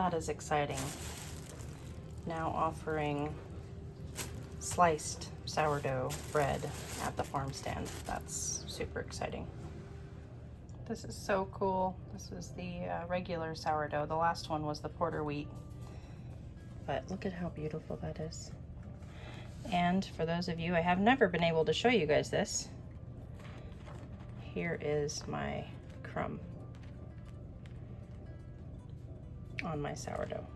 that is exciting. Now offering sliced sourdough bread at the farm stand. That's super exciting. This is so cool. This is the regular sourdough. The last one was the porter wheat. But look at how beautiful that is. And for those of you, I have never been able to show you guys this. Here is my crumb on my sourdough.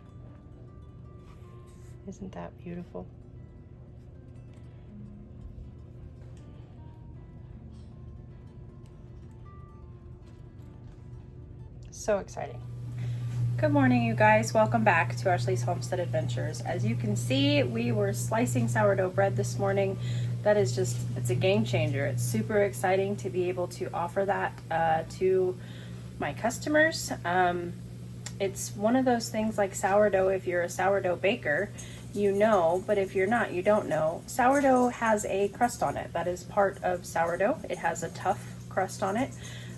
Isn't that beautiful? So exciting. Good morning, you guys. Welcome back to Ashley's Homestead Adventures. As you can see, we were slicing sourdough bread this morning. That is just, it's a game changer. It's super exciting to be able to offer that to my customers. It's one of those things like sourdough. If you're a sourdough baker, you know, but if you're not, you don't know. Sourdough has a crust on it. That is part of sourdough. It has a tough crust on it.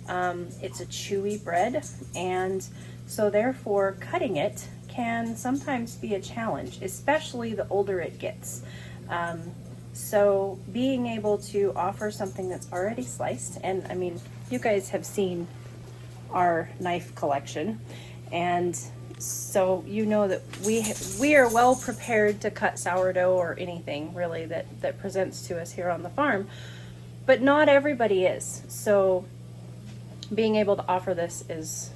It's a chewy bread, and so therefore cutting it can sometimes be a challenge, especially the older it gets. So being able to offer something that's already sliced, and I mean, you guys have seen our knife collection, and so you know that we are well prepared to cut sourdough or anything really that presents to us here on the farm, but not everybody is. So being able to offer this is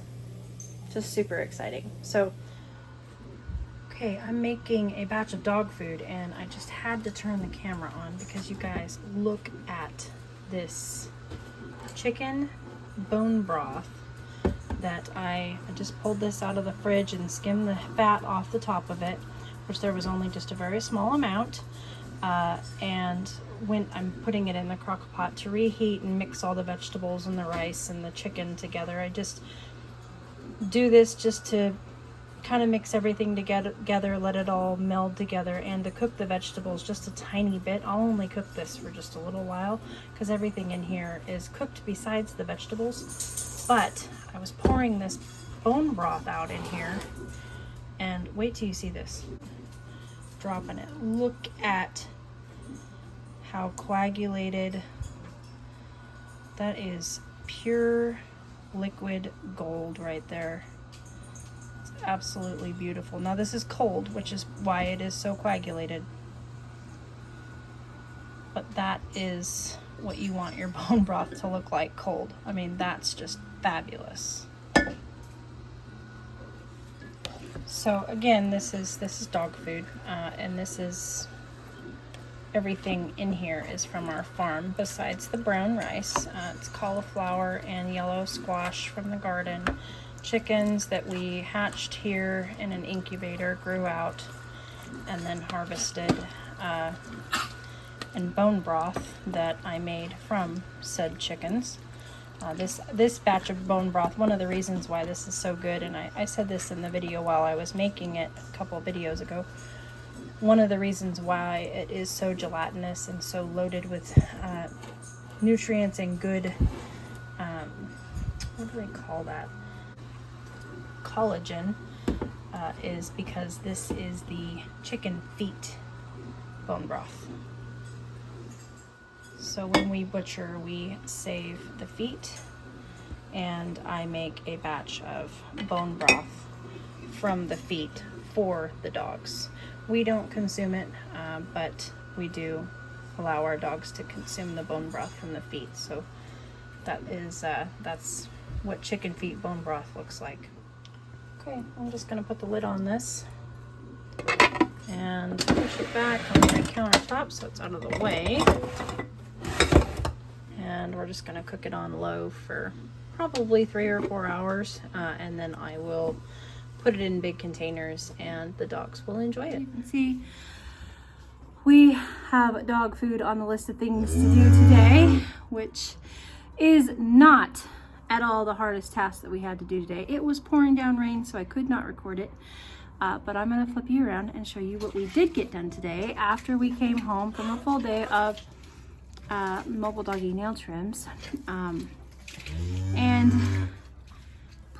just super exciting. So, okay, I'm making a batch of dog food, and I just had to turn the camera on because you guys, look at this chicken bone broth that I just pulled this out of the fridge and skimmed the fat off the top of it, which there was only just a very small amount, and I'm putting it in the crock pot to reheat and mix all the vegetables and the rice and the chicken together. I just do this just to kind of mix everything together, let it all meld together, and to cook the vegetables just a tiny bit. I'll only cook this for just a little while because everything in here is cooked besides the vegetables. But I was pouring this bone broth out in here, and wait till you see this. Dropping it. Look at how coagulated. That is pure liquid gold right there. It's absolutely beautiful. Now this is cold, which is why it is so coagulated. But that is what you want your bone broth to look like cold. I mean, that's just fabulous. So again, this is dog food, and this is everything in here is from our farm besides the brown rice. It's cauliflower and yellow squash from the garden, chickens that we hatched here in an incubator, grew out, and then harvested, and bone broth that I made from said chickens. This batch of bone broth, one of the reasons why this is so good, and I said this in the video while I was making it a couple of videos ago, one of the reasons why it is so gelatinous and so loaded with nutrients and good, what do they call that? Collagen, is because this is the chicken feet bone broth. So when we butcher, we save the feet, and I make a batch of bone broth from the feet for the dogs. We don't consume it, but we do allow our dogs to consume the bone broth from the feet. So that's what chicken feet bone broth looks like. Okay, I'm just gonna put the lid on this and push it back on my countertop so it's out of the way. And we're just gonna cook it on low for probably 3 or 4 hours, and then I will put it in big containers and the dogs will enjoy it. You can see we have dog food on the list of things to do today, which is not at all the hardest task that we had to do today. It was pouring down rain, so I could not record it, but I'm gonna flip you around and show you what we did get done today after we came home from a full day of mobile doggy nail trims, and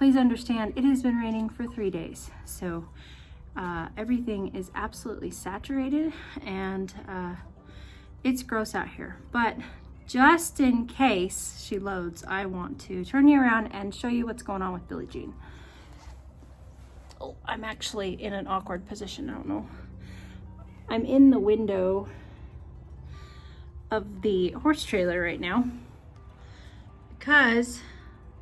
please understand it has been raining for 3 days. So everything is absolutely saturated, and it's gross out here. But just in case she loads, I want to turn you around and show you what's going on with Billie Jean. Oh, I'm actually in an awkward position. I don't know. I'm in the window of the horse trailer right now because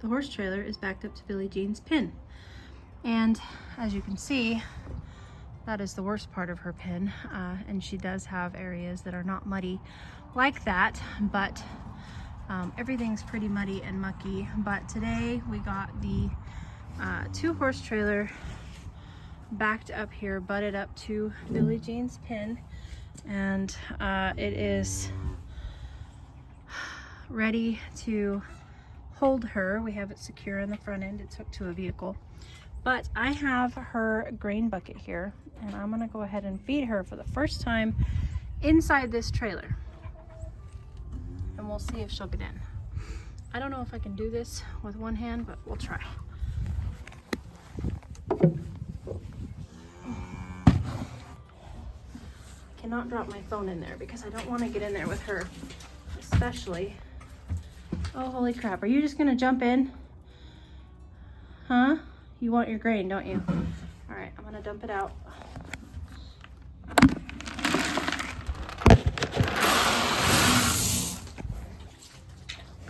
the horse trailer is backed up to Billie Jean's pen. And as you can see, that is the worst part of her pen. And she does have areas that are not muddy like that, but everything's pretty muddy and mucky. But today we got the 2-horse trailer backed up here, butted up to Billie Jean's pen, and it is ready to hold her. We have it secure in the front end. It's hooked to a vehicle. But I have her grain bucket here, and I'm gonna go ahead and feed her for the first time inside this trailer. And we'll see if she'll get in. I don't know if I can do this with one hand, but we'll try. Cannot drop my phone in there because I don't want to get in there with her, especially. Oh, holy crap. Are you just gonna jump in? Huh? You want your grain, don't you? All right, I'm gonna dump it out.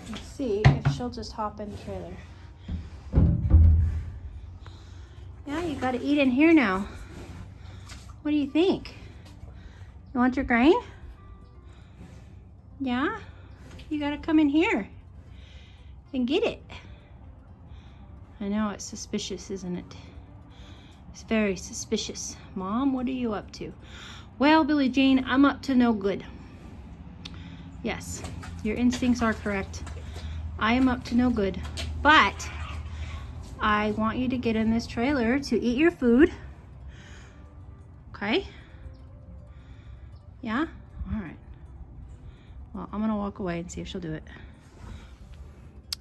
Let's see if she'll just hop in the trailer. Yeah, you gotta eat in here now. What do you think? You want your grain? Yeah? You gotta come in here and get it. I know it's suspicious, isn't it? It's very suspicious. Mom, what are you up to? Well, Billie Jean, I'm up to no good. Yes, your instincts are correct. I am up to no good, but I want you to get in this trailer to eat your food. Okay? Yeah? All right. Well, I'm gonna walk away and see if she'll do it.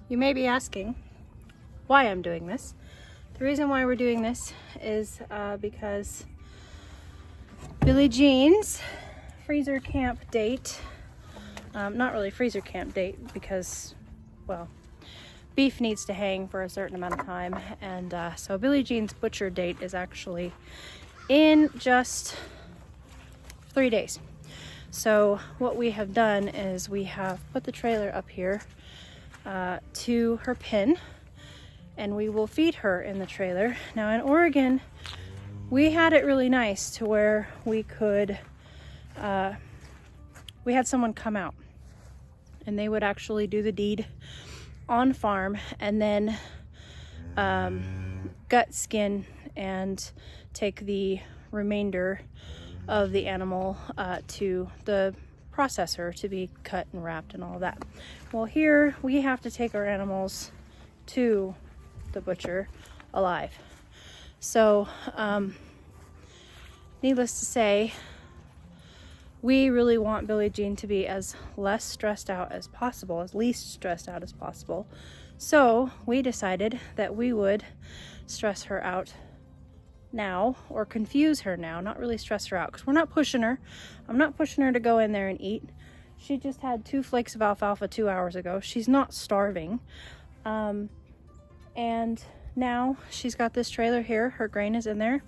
You may be asking why I'm doing this. The reason why we're doing this is because Billie Jean's freezer camp date, not really freezer camp date because, well, beef needs to hang for a certain amount of time, and so Billie Jean's butcher date is actually in just 3 days. So what we have done is we have put the trailer up here to her pen, and we will feed her in the trailer. Now in Oregon, we had it really nice to where we could, we had someone come out and they would actually do the deed on farm and then gut, skin, and take the remainder of the animal to the processor to be cut and wrapped and all that. Well, here we have to take our animals to the butcher alive. So needless to say, we really want Billie Jean to be as less stressed out as possible, as least stressed out as possible. So we decided that we would stress her out now, or confuse her now, not really stress her out, because we're not pushing her. I'm not pushing her to go in there and eat. She just had 2 flakes of alfalfa 2 hours ago. She's not starving. And now she's got this trailer here. Her grain is in there.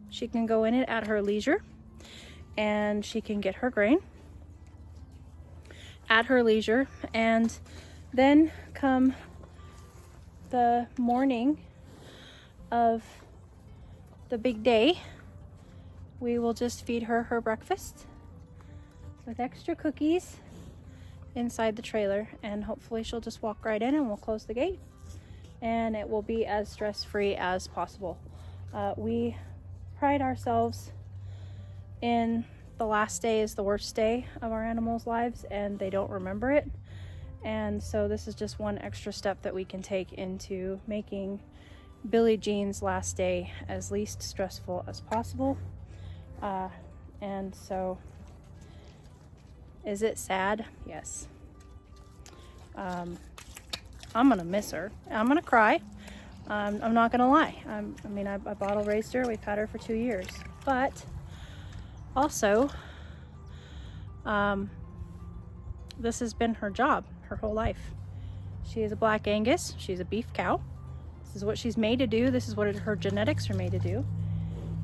She can go in it at her leisure, and she can get her grain at her leisure. And then come the morning of the big day, we will just feed her her breakfast with extra cookies inside the trailer, and hopefully she'll just walk right in and we'll close the gate and it will be as stress-free as possible. We pride ourselves in the last day is the worst day of our animals' lives, and they don't remember it. And so this is just one extra step that we can take into making Billie Jean's last day as least stressful as possible. And so, is it sad? Yes. I'm gonna miss her. I'm gonna cry. I'm not gonna lie. I mean, I bottle raised her. We've had her for 2 years, but also, this has been her job her whole life. She is a Black Angus. She's a beef cow. This is what she's made to do. This is what her genetics are made to do.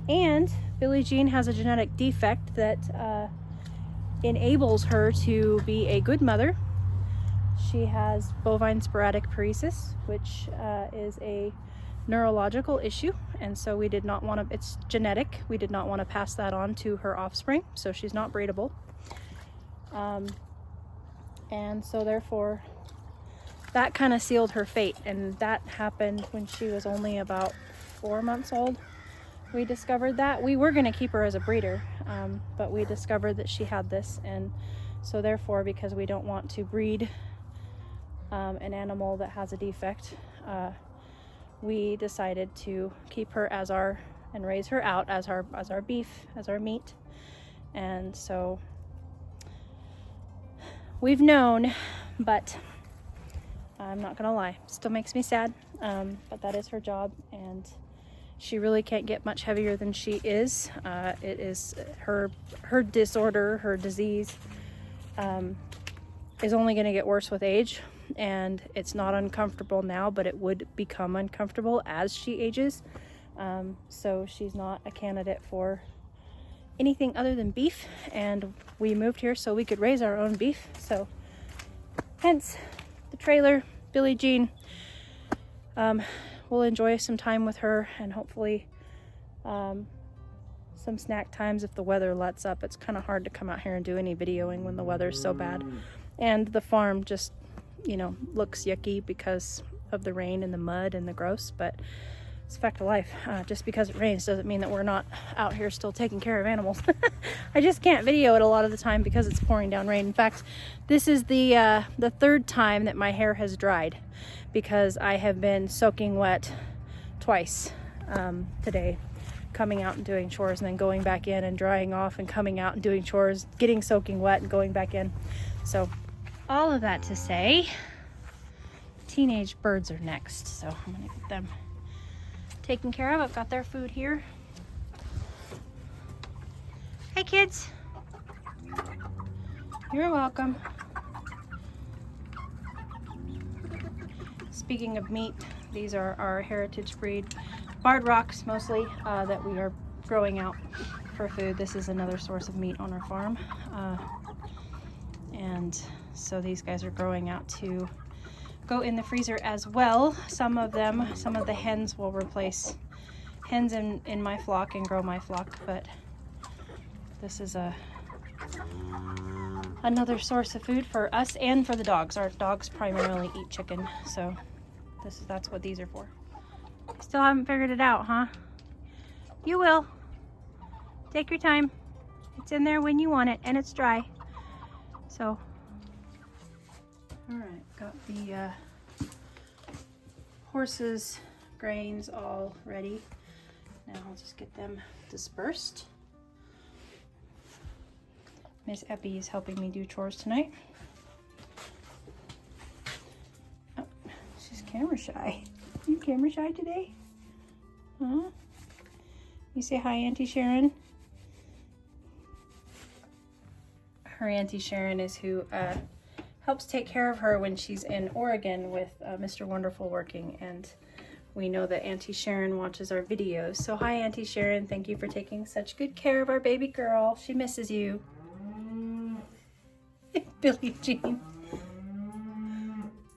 And Billie Jean has a genetic defect that enables her to be a good mother. She has bovine sporadic paresis, which is a neurological issue, and so we did not want to, it's genetic, we did not want to pass that on to her offspring, so she's not breedable. And so therefore that kind of sealed her fate, and that happened when she was only about 4 months old. We discovered that. We were going to keep her as a breeder, but we discovered that she had this, and so therefore, because we don't want to breed an animal that has a defect, we decided to keep her as our, and raise her out as our beef, as our meat. And so we've known, but I'm not gonna lie, still makes me sad, but that is her job, and she really can't get much heavier than she is. It is her disorder, her disease, is only going to get worse with age, and it's not uncomfortable now, but it would become uncomfortable as she ages. So she's not a candidate for anything other than beef, and we moved here so we could raise our own beef. So hence the trailer. Billie Jean, we'll enjoy some time with her, and hopefully some snack times if the weather lets up. It's kind of hard to come out here and do any videoing when the weather's so bad, and the farm just, you know, looks yucky because of the rain and the mud and the gross, but it's a fact of life. Just because it rains doesn't mean that we're not out here still taking care of animals. I just can't video it a lot of the time because it's pouring down rain. In fact, this is the third time that my hair has dried because I have been soaking wet twice today, coming out and doing chores and then going back in and drying off and coming out and doing chores, getting soaking wet and going back in. So all of that to say, teenage birds are next, so I'm gonna get them taken care of. I've got their food here. Hey kids, you're welcome. Speaking of meat, these are our heritage breed barred rocks mostly that we are growing out for food. This is another source of meat on our farm, and so these guys are growing out to go in the freezer as well. Some of the hens will replace hens in my flock and grow my flock, but this is another source of food for us and for the dogs. Our dogs primarily eat chicken, so that's what these are for. Still haven't figured it out, huh? You will. Take your time. It's in there when you want it, and it's dry. So, all right, got the horses' grains all ready. Now I'll just get them dispersed. Miss Eppie is helping me do chores tonight. Oh, she's camera shy. You camera shy today? Huh? You say hi, Auntie Sharon? Her Auntie Sharon is who helps take care of her when she's in Oregon with Mr. Wonderful working, and we know that Auntie Sharon watches our videos. So hi, Auntie Sharon. Thank you for taking such good care of our baby girl. She misses you. Billie Jean.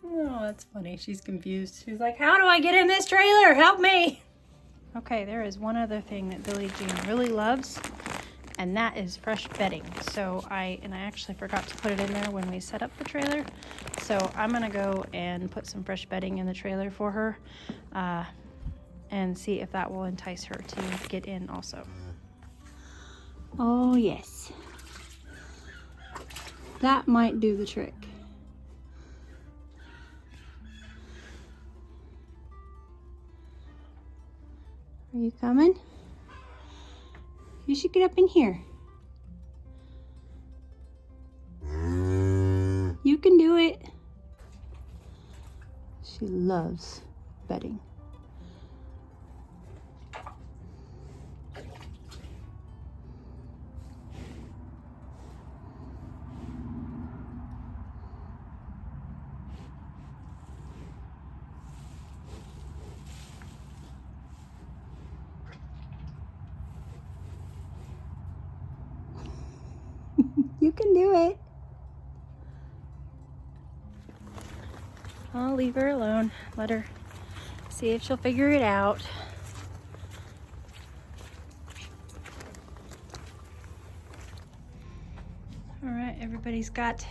Oh, that's funny. She's confused. She's like, how do I get in this trailer? Help me. Okay, there is one other thing that Billie Jean really loves, and that is fresh bedding. So I actually forgot to put it in there when we set up the trailer. So I'm gonna go and put some fresh bedding in the trailer for her and see if that will entice her to get in also. Oh yes. That might do the trick. Are you coming? You should get up in here. You can do it. She loves bedding. You can do it. I'll leave her alone. Let her see if she'll figure it out. All right, everybody's got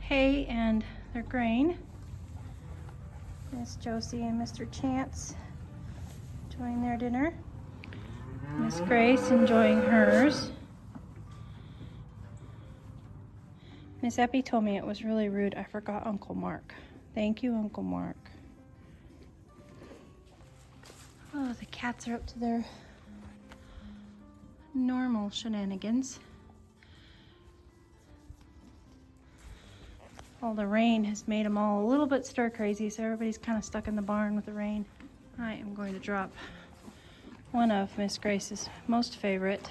hay and their grain. Miss Josie and Mr. Chance enjoying their dinner. Miss Grace enjoying hers. Miss Eppie told me it was really rude I forgot Uncle Mark. Thank you, Uncle Mark. Oh, the cats are up to their normal shenanigans. All the rain has made them all a little bit stir crazy, so everybody's kind of stuck in the barn with the rain. I am going to drop one of Miss Grace's most favorite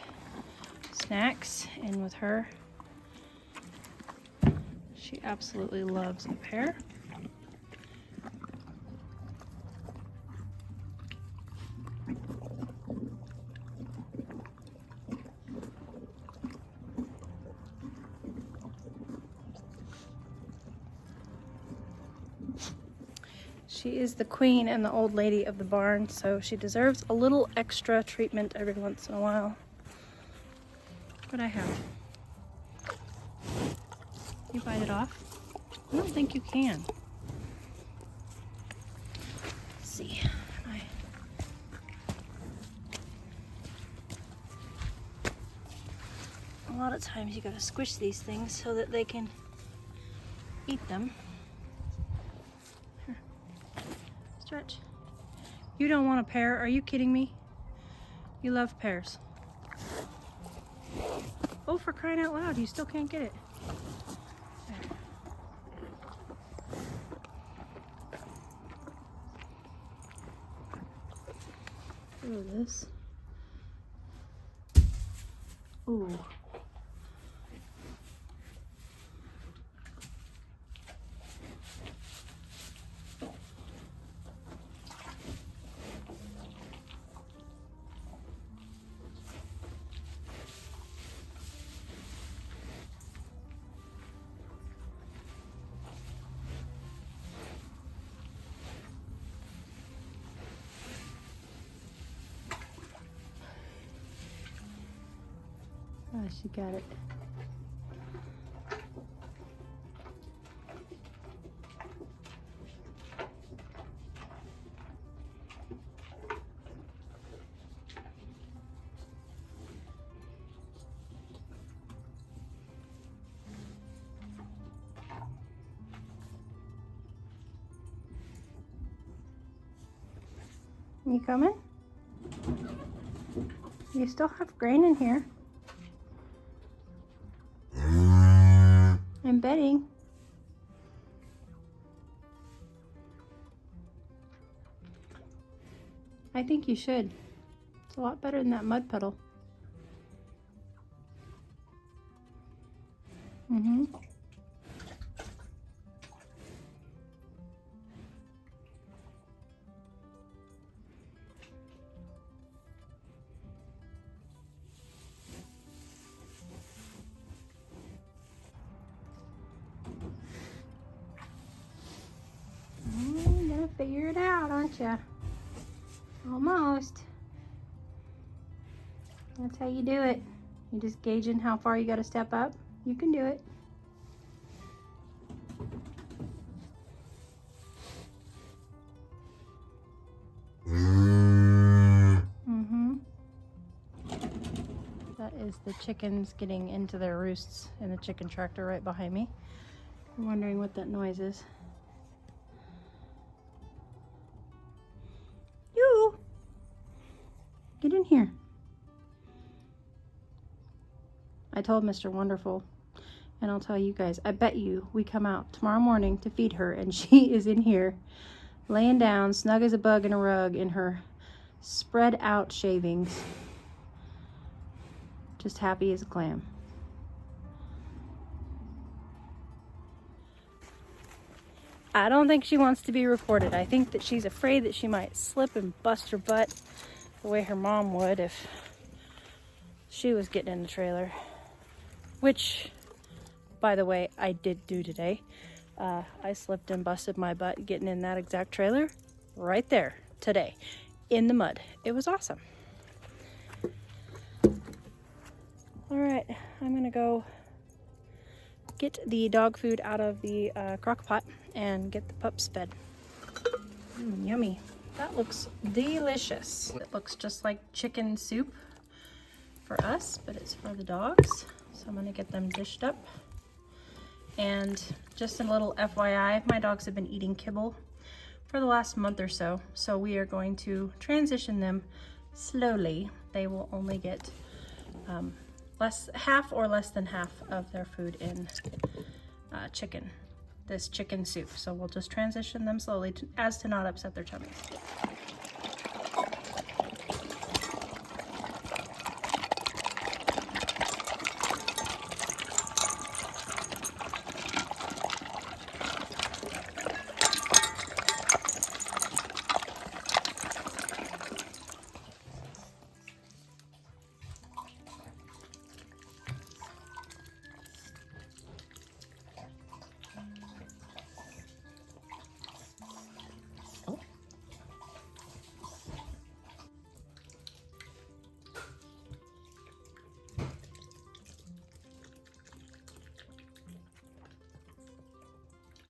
snacks in with her. She absolutely loves a pear. She is the queen and the old lady of the barn, so she deserves a little extra treatment every once in a while. What I have? You bite it off? I don't think you can. Let's see. A lot of times you gotta squish these things so that they can eat them. Here. Stretch. You don't want a pear? Are you kidding me? You love pears. Oh, for crying out loud, you still can't get it. Ooh, this. Ooh. Oh, she got it. You coming? You still have grain in here. I'm betting. I think you should. It's a lot better than that mud puddle. Mm-hmm. You're gonna figure it out, aren't you? Almost. That's how you do it. You're just gauging how far you gotta step up. You can do it. That is the chickens getting into their roosts in the chicken tractor right behind me. I'm wondering what that noise is. You! Get in here. I told Mr. Wonderful, and I'll tell you guys, I bet you we come out tomorrow morning to feed her and she is in here laying down, snug as a bug in a rug in her spread out shavings. Just happy as a clam. I don't think she wants to be reported. I think that she's afraid that she might slip and bust her butt the way her mom would if she was getting in the trailer. which, by the way, I did do today. I slipped and busted my butt getting in that exact trailer right there today in the mud. It was awesome. All right, I'm gonna go get the dog food out of the crock pot and get the pups fed. Yummy. That looks delicious. It looks just like chicken soup for us, but it's for the dogs. So I'm gonna get them dished up. And just a little FYI, my dogs have been eating kibble for the last month or so. So we are going to transition them slowly. They will only get half or less than half of their food in this chicken soup. So we'll just transition them slowly as to not upset their tummies.